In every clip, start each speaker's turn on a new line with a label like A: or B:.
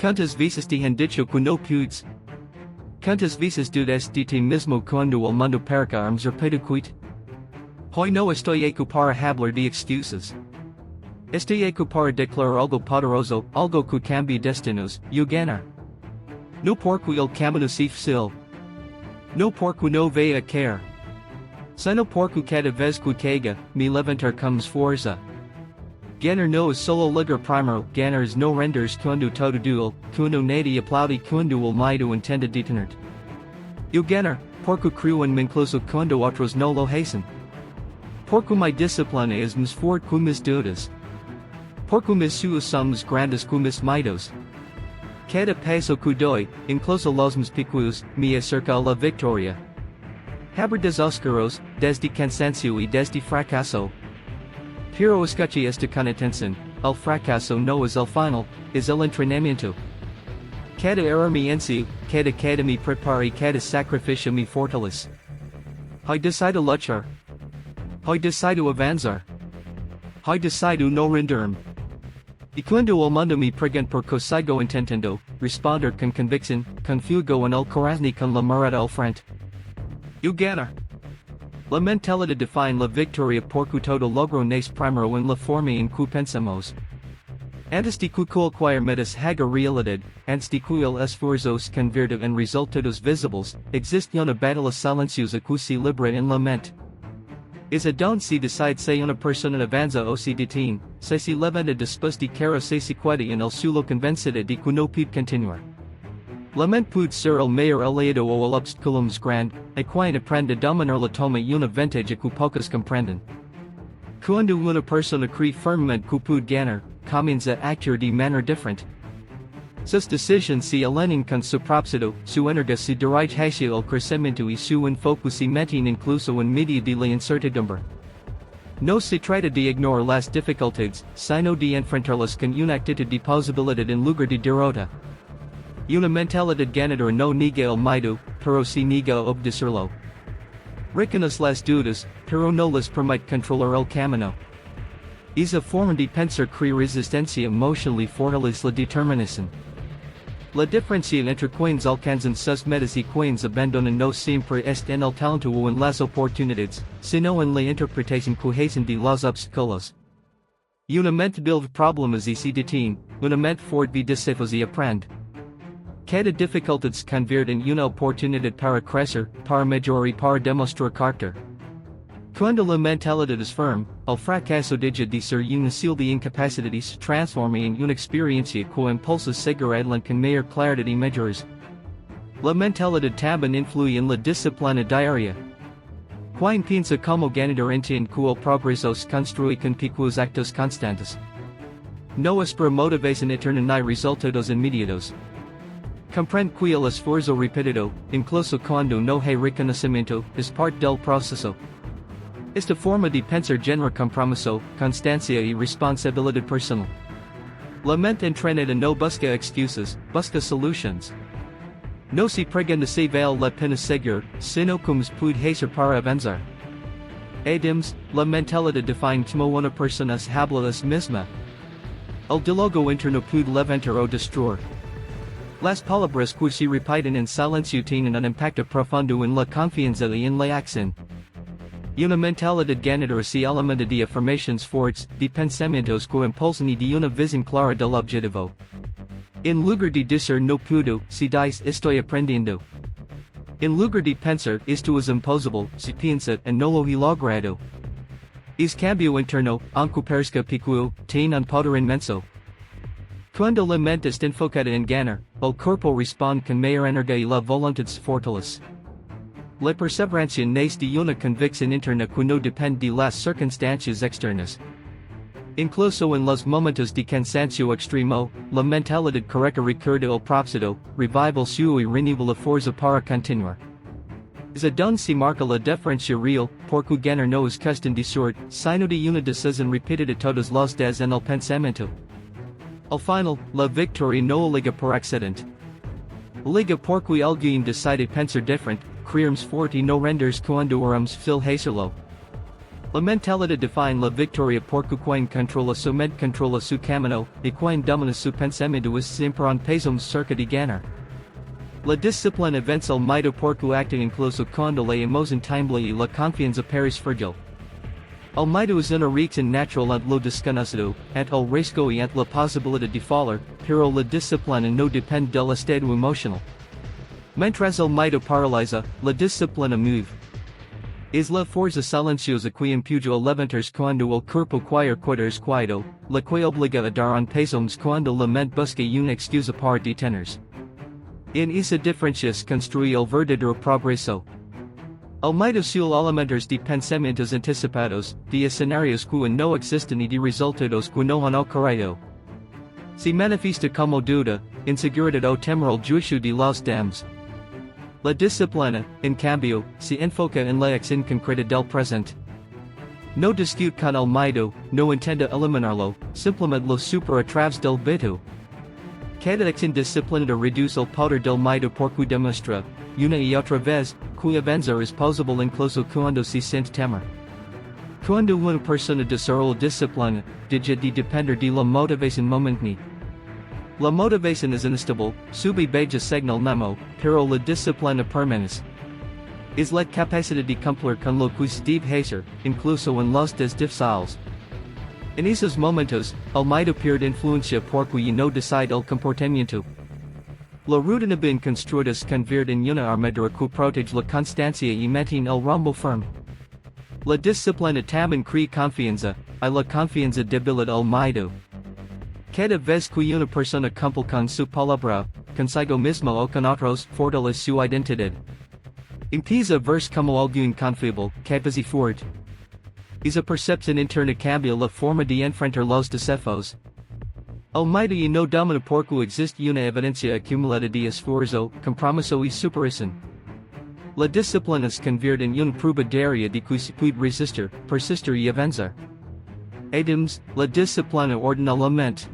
A: Cuántas veces te han dicho que no puedes? Cuántas veces dudas de ti mismo cuando el mundo parece arms repeticuit? Hoy no estoy aquí para hablar de excusas. Estoy aquí para declarar algo poderoso, algo que cambia destinos, ganar. No porque el camino sea fácil. No porque no vaya a caer. Sino porque cada vez que caiga, me levantar como fuerza. Ganar no es solo lugar primero, ganar es no rendirse cuando todo duele, cuando nadie aplaude cuando el miedo intenta detenerte. Ganar, porque creo en mí incluso cuando otros no lo hacen. Porque mi disciplina es más fuerte que mis dudas. Porque mis sueños son más grandes que mis miedos. Cada paso que doy, incluso los más pequeños, me acerca a la victoria. Haber des oscuros, desde cansancio y desde fracaso. Pero escuche esta con atención, el fracaso no es el final, es el entrenamiento. Cada error me enseña, cada me prepara y cada sacrificio me fortalece. Hoy decido luchar. Hoy decido avanzar. Hoy decido no rendirme. Y cuando el mundo me pregunta por qué sigo intentando, responder con convicción, con fuego en el corazón y con la mirada al frente. Ganar. La mentalidad define la victoria porque todo logro nace primero en la forma en que pensamos. Antes de que cualquier metas haga realidad, antes de que el esfuerzo se convierta en resultados visibles, existe una batalla silenciosa que se libra en la mente. Es donde se decide si una persona avanza o se detiene, si se levanta después de que se queda en el suelo convencida de que no puede continuar. La mente puede ser el mayor aliado o el obstáculo más grande, a quien aprende a dominar la toma una ventaja que pocos comprenden. Cuando una persona cree firmemente que puede ganar, comienza a actuar de manera diferente. Sus decisiones se alinean con su propósito, su energía se dirige hacia el crecimiento y su enfoque se mantiene incluso en medio de la incertidumbre. No se trata de ignorar las dificultades, sino de enfrentarlas con una actitud de posibilidad en lugar de derrota. Una mentalidad ganadora no niega el miedo, pero se niega a obedecerlo. Reconoce las dudas, pero no les permite controlar el camino. Esa forma de pensar crea resistencia emocional y fortalece la determinación. La diferencia entre quienes alcanzan sus metas y quienes abandonan no siempre está en el talento o en las oportunidades, sino en la interpretación que hacen de los obstáculos. Una mente build problemas y se detiene, una mente fuerte desafíos y aprende. Cada dificultad se convierte en una oportunidad para crecer, para mejorar y para demostrar carácter. Cuando la mentalidad es firme, el fracaso deja de ser una señal de incapacidad y se transforma en una experiencia que impulsa a seguir adelante con mayor claridad y mejoras. La mentalidad también influye en la disciplina diaria. Quien piensa como ganador entiende que el progreso se construye con pequeños actos constantes. No espera motivación eterna ni resultados inmediatos. Comprende que el esfuerzo repetido, incluso cuando no hay reconocimiento, es parte del proceso. Esta forma de pensar genera compromiso, constancia y responsabilidad personal. La mente entrenada no busca excusas, busca soluciones. No se pregunta si vale la pena seguir, sino cómo puede hacer para avanzar. Además, la mentalidad define como una persona se habla a sí misma. El diálogo interno puede levantar o destruir. Las palabras que se repiten en silencio tienen un impacto profundo en la confianza y en la acción. Una mentalidad ganadora se alimenta de afirmaciones fuertes, de pensamientos que impulsan y de una visión clara del objetivo. En lugar de decir no puedo, se dice estoy aprendiendo. En lugar de pensar esto es imposible, se piensa no lo he logrado. Es cambio interno, aunque parezca pequeño, tiene un poder inmenso. Cuando la mente está enfocada en ganar, el cuerpo responde con mayor energía y la voluntad se fortalece. La perseverancia nace de una convicción interna que no depende de las circunstancias externas. Incluso en los momentos de cansancio extremo, la mentalidad correcta recuerda el propósito, revive el sueño y renueva la fuerza para continuar. Es donde se marca la diferencia real, porque ganar no es cuestión de suerte, sino de una decisión repetida todos los días en el pensamiento. Al final, la victoria no liga por accidente. Liga porque alguien decide pensar diferente, creermos fuerte y no rendirse cuando oramos fil hacerlo. La mentalidad define la victoria porque quien controla su mente controla su camino, y quien domina su pensamiento es siempre un peso cerca de ganar. La disciplina vence el miedo porque acta incluso cuando la emoción tiembla y la confianza parece frágil. El miedo es una reacción natural ante lo desconocido, ante el riesgo y ante la posibilidad de fallar, pero la disciplina no depende del estado emocional. Mientras el miedo paraliza, la disciplina mueve. Es la fuerza silenciosa que empuja a levantarse cuando el cuerpo quiere quedarse quieto, la que obliga a dar un paso más cuando la mente busca una excusa para detenerse. En esa diferencia se construye el verdadero progreso. El miedo suele alimentarse de pensamientos anticipados, de escenarios que no existen y de resultados que no han ocurrido. Se manifiesta como duda, inseguridad o temor al juicio de los demás. La disciplina, en cambio, se enfoca en la acción concreta del presente. No discute con el miedo, no intenta eliminarlo, simplemente lo supera a través del veto. Cada acción disciplinada reduce el poder del miedo porque demuestra, una y otra vez, que avanzar es posible incluso cuando se siente temor. Cuando una persona desarrolla disciplina, deja de depender de la motivación momentánea. La motivación es inestable, sube baja segnal nemo, pero la disciplina permanece. Es la capacidad de cumplir con lo que se debe hacer, incluso en los días difíciles. En esos momentos, el miedo pierde influencia porque no decide el comportamiento. La rutina bien construida se convierte en una armadura que protege la constancia y mantiene el rumbo firme. La disciplina también crea confianza, y la confianza debilita el miedo. Cada vez que una persona cumple con su palabra, consigo mismo o con otros, fortalece su identidad. Empieza a verse como alguien confiable, capaz y fuerte. Esa percepción interna cambia la forma de enfrentar los desafíos. El miedo no domina porque existe una evidencia acumulada de esfuerzo, compromiso y superación. La disciplina se convierte en una prueba diaria de que se puede resistir, persistir y avanzar. Además, la disciplina ordena la mente.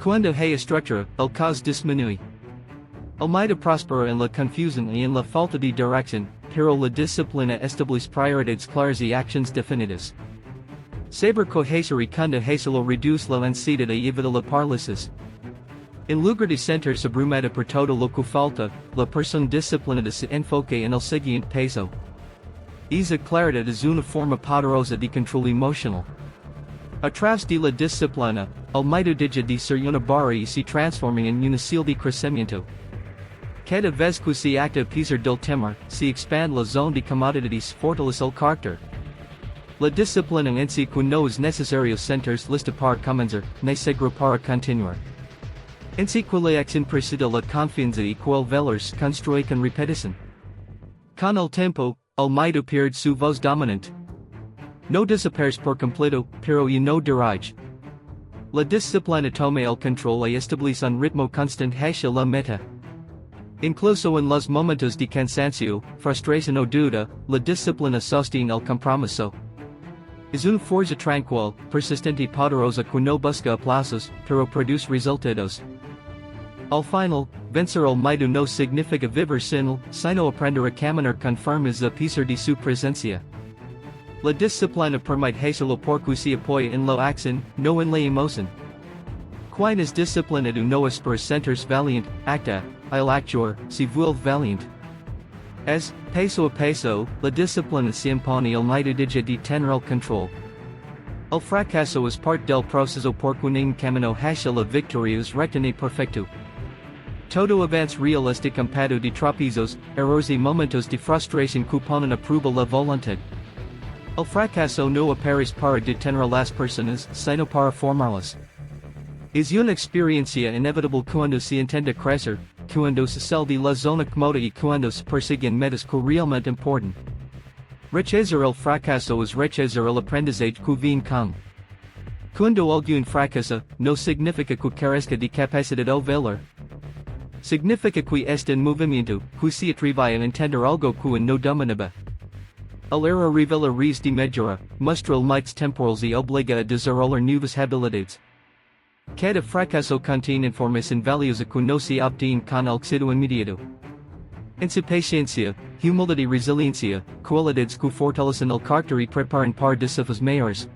A: Cuando hay estructura, el caos disminuye. El miedo prospera en la confusión y en la falta de dirección, pero la disciplina establece prioridades claras y acciones definidas. Saber que hacer y cuando hacerlo reduce la ansiedad y evita la parálisis. En lugar de sentirse abrumada por todo lo que falta, la persona disciplinada se enfoca en el siguiente paso. Esa claridad es una forma poderosa de control emocional. A través de la disciplina, el miedo deja de ser una barra y se transforma en una silla de crecimiento. Cada vez que se acta a pesar del temor, se expande la zona de comodidad y se fortalece el carácter. La disciplina en sí que no es necesario sentirse lista para comenzar, ni seguro para continuar. En sí que la acción precede la confianza y que el valor se construye con repetición. Con el tiempo, el miedo pierde su voz dominante. No desaparece por completo, pero ya no dirige. La disciplina toma el control y establece un ritmo constante hacia la meta. Incluso en los momentos de cansancio, frustración o duda, la disciplina sostiene el compromiso. Es una fuerza tranquila, persistente y poderosa que no busca aplausos, pero produce resultados. Al final, vencer el miedo no significa vivir sin él, sino aprender a caminar con firmeza a pesar de su presencia. La disciplina permite hacerlo porque se apoya en la acción, no en la emoción. Quien es disciplinado no espera sentirse valiente, acta, al actuar, se vuelve valiente. Es, paso a paso, la disciplina se impone el miedo deja de tener el control. El fracaso es parte del proceso porque ningún camino hacia la victoria es recto ni perfecto. Todo avance real está compado de tropiezos, errores y momentos de frustración que ponen a prueba la voluntad. El fracaso no aparece para detener a las personas, sino para formarlas. Es una experiencia inevitable cuando se intenta crecer, cuando se sale de la zona cómoda y cuando se persiguen metas que realmente importan. Rechazar el fracaso es rechazar el aprendizaje que viene con. Cuando alguien fracasa, no significa que carezca de capacidad o valor. Significa que está en movimiento, que se atreve a entender algo que no dominaba. El error revela res de mejora, muestra limites temporales y obliga a desarrollar nuevas habilidades. Cada fracaso contiene información valiosa que no se obtiene con el éxito inmediato. En su paciencia, humildad y resiliencia, cualidades que fortalecen el carácter y preparan para desafíos mayores.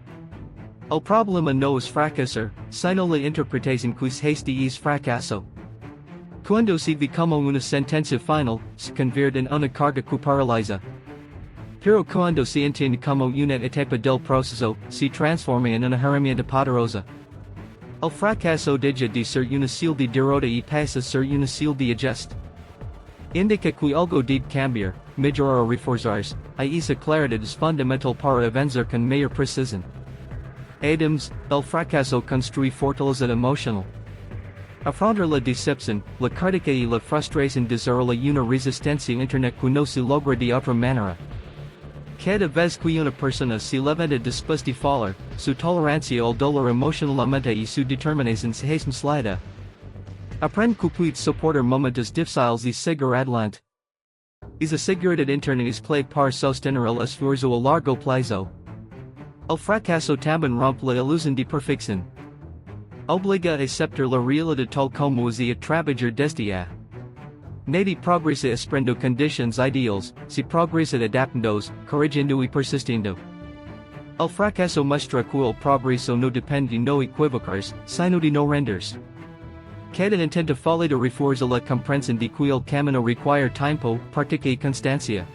A: El problema no es fracasar, sino la interpretación que se hace es fracaso. Cuando se ve como una sentencia final, se convierte en una carga que paraliza. Pero cuando se entiende como una etapa del proceso, se transforma en una herramienta poderosa. El fracaso deja de ser una señal de derrota y pasa a ser una señal de ajuste. Indica que algo debe cambiar, mejorar o reforzarse, y esa claridad es fundamental para avanzar con mayor precisión. Adams, el fracaso construye fortaleza emocional. Afrontar la decepción, la crítica y la frustración desarrolla una resistencia interna que no se logra de otra manera. Cada vez que una persona se levanta después de fallar, su tolerancia al dolor emocional aumenta y su determinación se hace más alta. Aprende que puede soportar momentos difíciles y seguir adelante. Esa seguridad interna es clave para sostener el esfuerzo a largo plazo. El fracaso también rompe la ilusión de perfección. Obliga a aceptar la realidad tal como es y a trabajar desde ya. Nadie progresa esperando condiciones ideales, se progresa adaptándose, corrigiendo y persistiendo. El fracaso muestra que el progreso no depende de no equivocarse, sino de no rendirse. Cada intento fallido refuerza la comprensión de que el camino requiere tiempo, práctica y constancia.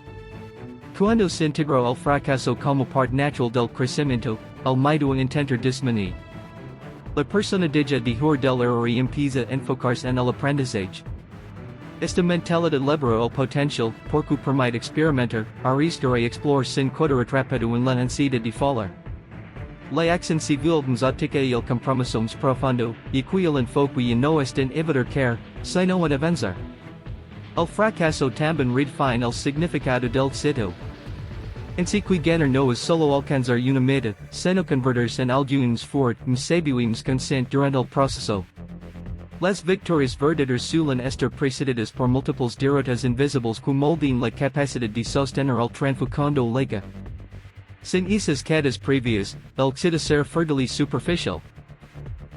A: Cuando se integra el fracaso como parte natural del crecimiento, el miedo a intentar disminuye. La persona deja de huir del error y empieza a enfocarse en el aprendizaje. Esta mentalidad libera el potencial, porque permite experimentar, arriesgar y explorar sin quedar atrapado en la ansiedad de fallar. La acción civil nos óptica y el compromiso más profundo, y que el enfoque y no está en evitar caer, sino en avanzar. El fracaso también redefine el significado del éxito. En sí que ganar no es solo alcanzar una meta, sino convertirse en algo fuerte y sabio y consciente durante el proceso. Las victorias verdaderas suelen estar precedidas por múltiples derrotas invisibles que moldean la capacidad de sostener el triunfo cuando llega. Sin esas caídas previas, el éxito será fértil y superficial.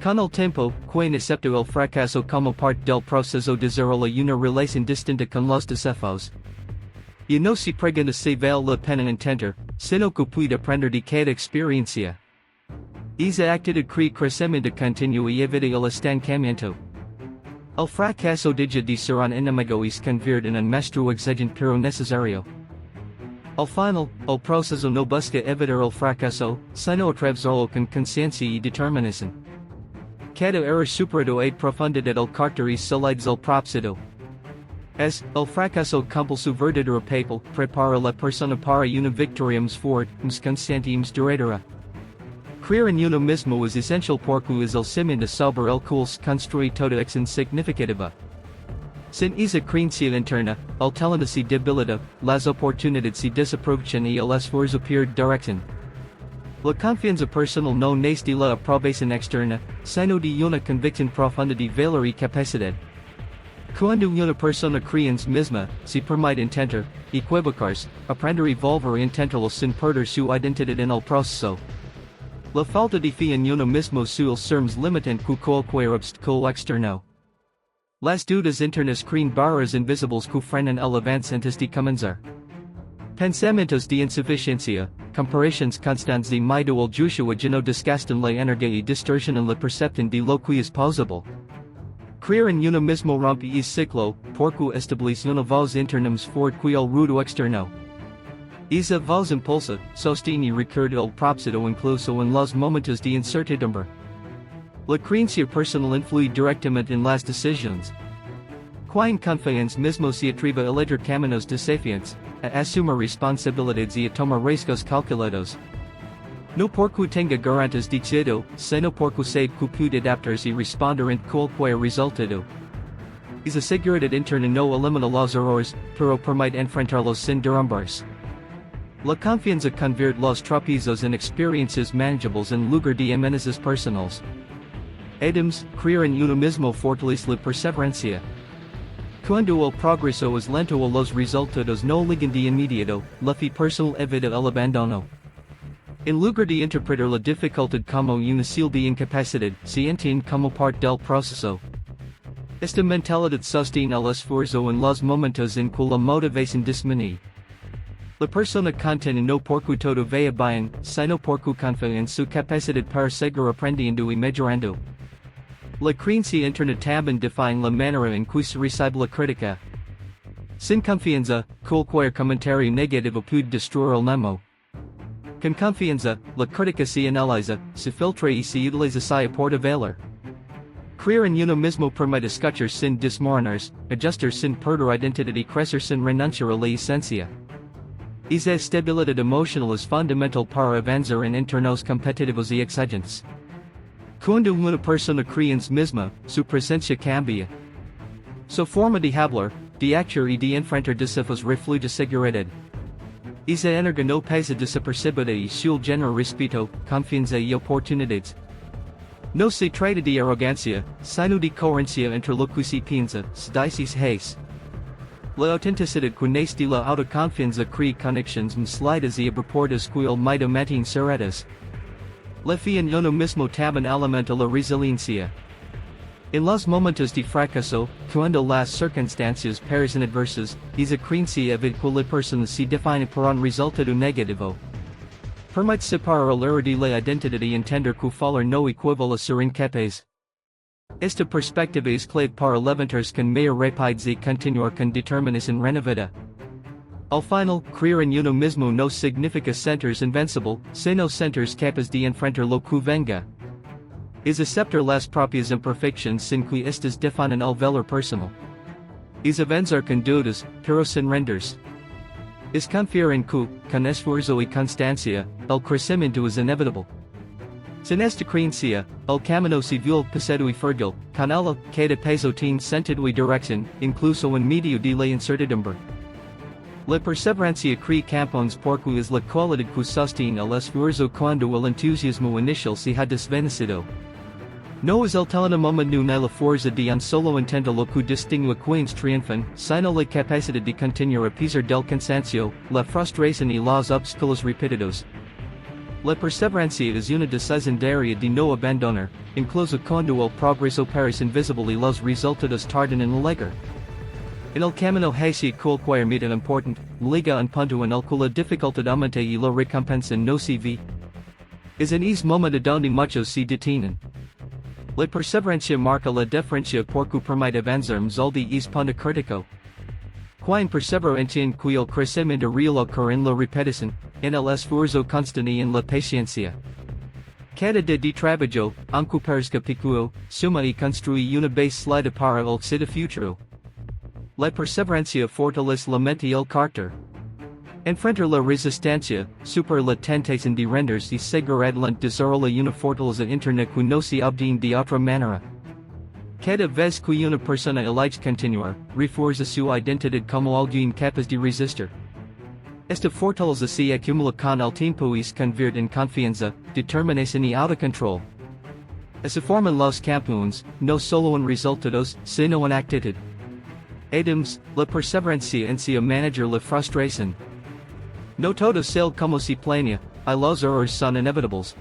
A: Con el tiempo, quien acepta el fracaso como parte del proceso desarrolla una relación distinta con los desafíos. Y no se pregunta si vale la pena intentar, sino que puede aprender de cada experiencia. Esa actitud crea crecimiento continuo y evita el estancamiento. El fracaso deja de ser un enemigo y se convierte en un maestro exigente pero necesario. Al final, el proceso no busca evitar el fracaso, sino atravesarlo con conciencia y determinación. Cada error superado a profundidad el carácter y salidas el propósito. El fracaso cumple su verdadero papel, prepara la persona para una victoria más fuerte, más consciente y más duradera. Creer en uno mismo es esencial porque es el cimiento sobre el cual se construye toda acción significativa. Sin esa creencia interna, el talento se debilita, las oportunidades se desaprovechan y el esfuerzo pierde dirección. La confianza personal no nace de la aprobación externa, sino de una convicción profunda de valor y capacidad. Cuando una persona cree en sí misma, se permite intentar, equivocarse, aprender y volver a intentarlo sin perder su identidad en el proceso. La falta de fe en uno mismo suele ser más limitante que cualquier obstáculo externo. Las dudas internas crean barreras invisibles que frenan el avance antes de comenzar. Pensamientos de insuficiencia, comparaciones constantes de miedo al juicio ajeno desgastan la energía y distorsionan la percepción de lo que es posible. Creer en uno mismo rompe ese ciclo, porque establece una voz interna más fuerte que el ruido externo. Esa voz impulsa, sostiene y recuerda el propósito incluso en los momentos de incertidumbre. La creencia personal influye directamente en las decisiones. Quien confía en sí mismo se atreve a elegir caminos desafiantes, a asumir responsabilidades y a tomar riesgos calculados. No porque tenga garantías de éxito, sino porque sabe que puede adaptarse y responder en cualquier resultado. Esa seguridad interna no elimina los errores, pero permite enfrentarlos sin derrumbarse. La confianza convierte los tropiezos en experiencias manageables en lugar de amenazas personales. Adams, creer en uno mismo fortalece la perseverancia. Cuando el progreso es lento o los resultados no llegan de inmediato, la fe personal evita el abandono. En lugar de interpretar la dificultad como una señal de incapacidad, se entiende como parte del proceso. Esta mentalidad sostiene el esfuerzo en los momentos en que la motivación disminuye. La persona contenta no porque todo vaya bien, sino porque confía en su capacidad para seguir aprendiendo y mejorando. La creencia interna también define la manera en que se recibe la crítica. Sin confianza, cualquier comentario negativo puede destruir el ánimo. Con confianza, la crítica se analiza, se filtra y se utiliza si aporta valor. Creer en uno mismo permite escuchar sin desmoronarse, ajustar sin perder identidad y crecer sin renunciar a la esencia. Esa estabilidad emocional es fundamental para avanzar en entornos competitivos y exigentes. Cuando una persona cree en sí misma, su presencia cambia. Su forma de hablar, de actuar y de enfrentar desafíos refleja seguridad. Esa energía no pasa desapercibida y suele generar respeto, confianza y oportunidades. No se trata de arrogancia, sino de coherencia entre lo que se piensa, se dice y se hace. La autenticidad que nace de la autoconfianza crea conexiones más sólidas y abruptas que el miedo mantiene cerradas. La fe en uno mismo también alimenta la resiliencia. En los momentos de fracaso, cuando las circunstancias parecen adversas, esa creencia evita que la persona se define por un resultado negativo. Permite separar el error de la identidad y entender que fallar no equivale a ser incapaz. Esta perspectiva es clave para levantarse con mayor rapidez y continuar con determinación renovada. Al final, creer en uno mismo no significa sentirse invencible, sino sentirse capaz de enfrentar lo que venga. Es aceptar las propias imperfecciones sin que estas definan el valor personal. Es avanzar con dudas, pero sin rendirse. Es confiar en que, con esfuerzo y constancia, el crecimiento es inevitable. Sin esta creencia, el camino se vuelve pesado y fértil, con ella, cada paso tiene sentido y dirección, incluso en medio de la incertidumbre. La perseverancia crea campeones porque es la cualidad que sostiene el esfuerzo cuando el entusiasmo inicial se ha desvanecido. No es el talento ni la fuerza de un solo intento lo que distingue quienes triunfan, sino la capacidad de continuar a pesar del cansancio, la frustración y los obstáculos repetidos. La perseverancia es una decisión diaria de no abandonar, incluso cuando el progreso parece invisible y los resultados tardan en llegar. En el camino hacia cualquier meta importante, llega un punto en el que la dificultad aumenta y la recompensa no se ve. Es en ese momento donde muchos se detienen. La perseverancia marca la diferencia porque permite avanzar más allá de ese punto crítico. Quien persevera entiende que el crecimiento real ocurre en la repetición, en el esfuerzo constante y en la paciencia. Cada día de trabajo, aunque parezca pequeño, suma y construye una base sólida para el éxito futuro. La perseverancia fortalece la mente y el carácter. Enfrentar la resistencia, superar la tentación de rendirse y seguir adelante desarrolla una fortaleza interna que no se obtiene de otra manera. Cada vez que una persona elige continuar, refuerza su identidad como alguien capaz de resistir. Esta fortaleza se acumula con el tiempo y se convierte en confianza, determinación y autocontrol. Así forman los campeones, no solo en resultados, sino en actitud. Adams, la perseverancia enseña a manejar la frustración. No todo sale como se planea, y los errores son inevitables.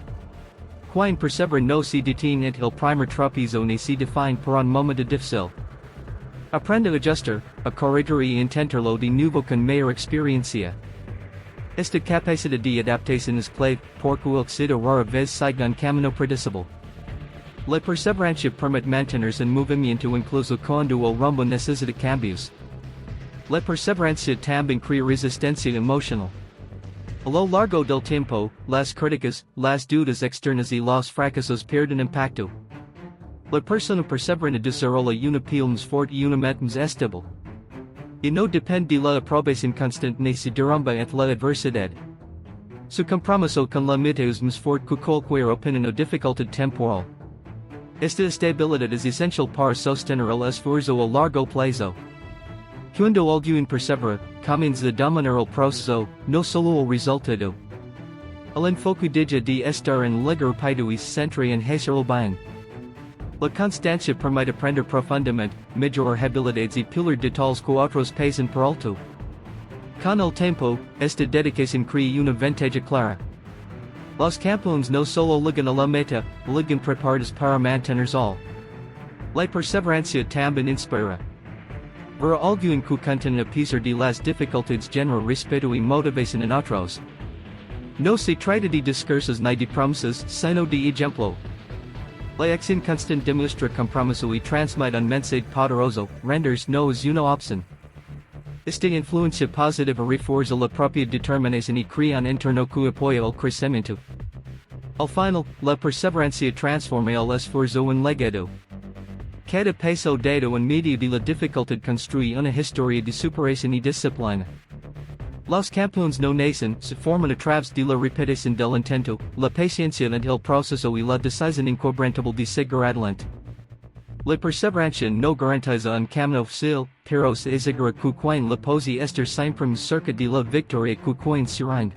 A: Quien persevera no se detiene ante el primer tropiezo ni se define por un momento difícil. Aprende a ajustar, a corregir y intentarlo de nuevo con mayor experiencia. Esta capacidad de adaptación es clave porque el éxito rara vez sigue un camino predecible. La perseverancia permite mantenerse en movimiento incluso cuando el rumbo necesita cambios. La perseverancia también crea resistencia emocional. A lo largo del tiempo, las críticas, las dudas externas y los fracasos pierden impacto. La persona perseverante desarrolla una piel más fuerte y una mente más estable. Y no depende de la aprobación constante ni se derrumba ante la adversidad. Su compromiso con la meta es más fuerte que cualquier opinión o dificultad temporal. Esta estabilidad es esencial para sostener el esfuerzo a largo plazo. Cuando alguien persevera, comienza a dominar el proceso, no solo el resultado. El enfoque deja de estar en el rápido y se centra en hacerlo bien. La constancia permite aprender profundamente, mejorar habilidades y pulir detalles que otros pasan por alto. Con el tiempo, esta dedicación crea una ventaja clara. Los campeones no solo llegan a la meta, llegan preparados para mantenerse al La perseverancia também inspira. Para alguém que cantan apesar de las dificuldades genera respeto e motivação em outros. No se trata de discursos ni de promessas, sino de ejemplo. La acción constante demuestra compromiso e transmite un mensaje poderoso, renders no es una opción. Esta influencia positiva refuerza la propia determinación y crea un entorno que apoya el crecimiento. Al final, la perseverancia transforma el esfuerzo en legado. Cada paso dado en medio de la dificultad construye una historia de superación y disciplina. Los campeones no nacen, se forman a través de la repetición del intento, la paciencia en el proceso y la decisión inquebrantable de seguir adelante. La perseverancia no garantiza un camino fácil, pero se asegura que quien la pose estar siempre cerca de la victoria que quien se rinde.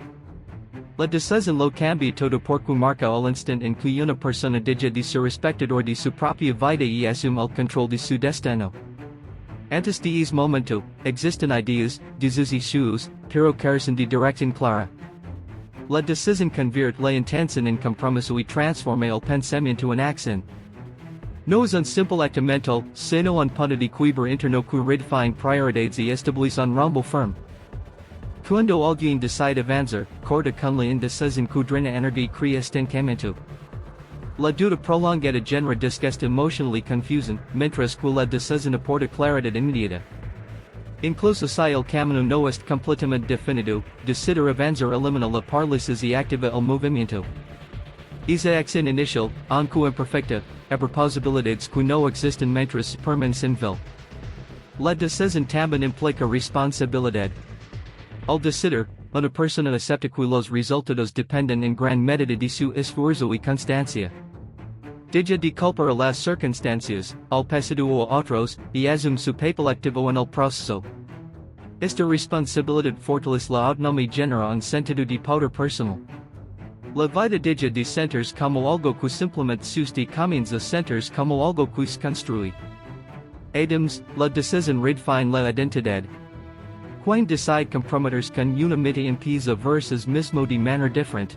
A: La decisión lo cambia todo porque marca el instante en que una persona deja de ser respectador de su propia vida y asume el control de su destino. Antes de ese momento, existen ideas, deseos, pero carecen de dirección clara. La decisión convierte la intención en compromiso y transforma el pensamiento en acción. No es un simple acto mental, sino un punto de quiebra interno que redefine prioridades y establece un rumbo firme. Cuando alguien decide avanzar, corta con la indecisión que drena energía y crea estancamiento. La duda prolongada genera desgaste emocional y confusión, mientras que la decisión aporta claridad inmediata. Incluso si el camino no es completamente definido, decidir avanzar elimina la parálisis y activa el movimiento. Esa acción inicial, aunque imperfecta, abre posibilidades que no existen mientras permanecen vil. La decisión también implica responsabilidad. Al decidir, una persona acepta que los resultados dependen en gran medida de su esfuerzo y constancia. Deja de culpar a las circunstancias, al pasado o a otros, y asume su papel activo en el proceso. Esta responsabilidad fortalece la autonomía y genera un sentido de poder personal. La vida deja de sentirse como algo que simplemente sucede y comienza a sentirse como algo que se construye. Adams, la decisión redefine la identidad. Quien decide comprometerse con una meta empieza a verse mismo de manera diferente.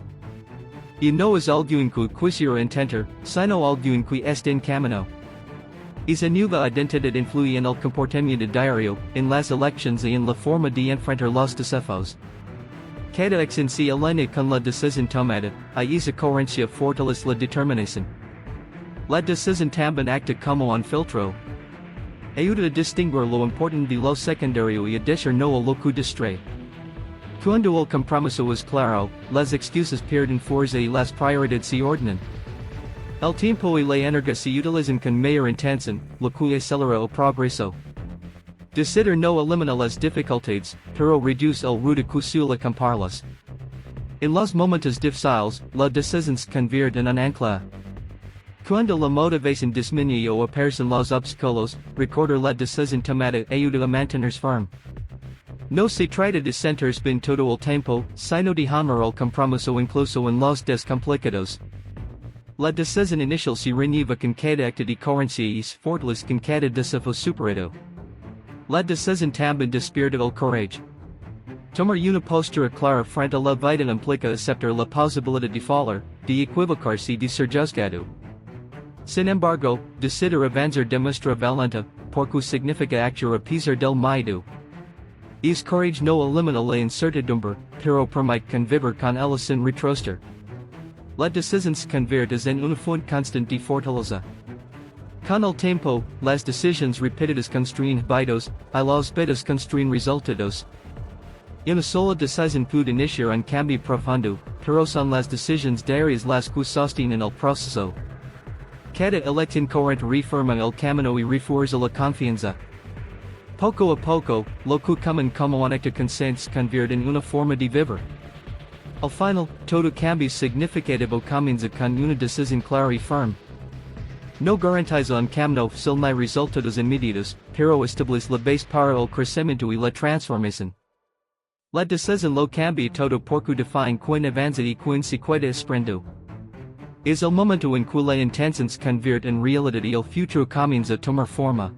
A: Y no es alguien que quisiera intentar, sino alguien que está en camino. Esa nueva identidad influye en el comportamiento diario, en las elecciones y en la forma de enfrentar los desafíos. Cada acción se alinea con la decisión tomada, y esa coherencia fortalece la determinación. La decisión también acta como un filtro. Ayuda a distinguir lo importante de lo secundario y a decir no a lo que distrae. Cuando el compromiso es claro, las excusas pierden fuerza y las prioridades se ordenan. El tiempo y la energía se utilizan con mayor intención, lo que acelera el progreso. Decidir no elimina las dificultades, pero reduce el ruido que suele comparlas. En los momentos difíciles, la decisión se convierte en un ancla. Cuando la motivación disminuye o aparecen los obstáculos, recordar la decisión tomada ayuda a mantenerse firme. No se trata de sentirse bien todo el tiempo, sino de honrar el compromiso incluso en los descomplicados. La decisión inicial se renueva con cada acto de coherencia y se fortalece con cada desafío superado. La decisión también despierta el coraje. Tomar una postura clara frente a la vida implica aceptar la posibilidad de fallar, de equivocarse y de ser juzgado. Sin embargo, decidir avanzar demuestra valentía, porque significa actuar a pesar del miedo. Ese coraje no elimina la incertidumbre, pero permite convivir con ella sin retroceder. La decisión se convierte en una fuente constante de fortaleza. Con el tiempo, las decisiones repetidas construyen hábitos, y los hábitos construyen resultados. Una sola decisión puede iniciar un cambio profundo, pero son las decisiones diarias las que sostienen el proceso. Cada elección coherente reforma el camino y refuerza la confianza. Poco a poco, lo que comen como un acto consciente se convierte en una forma de vivir. Al final, todo cambio significativo comienza con una decisión clara y firme. No garantiza un camino fácil ni resultados inmediatos, pero establece la base para el crecimiento y la transformación. La decisión lo cambia todo porque define quien avanza y quien se queda esperando. Es el momento en que la intención se convierte en realidad y el futuro comienza a tomar forma.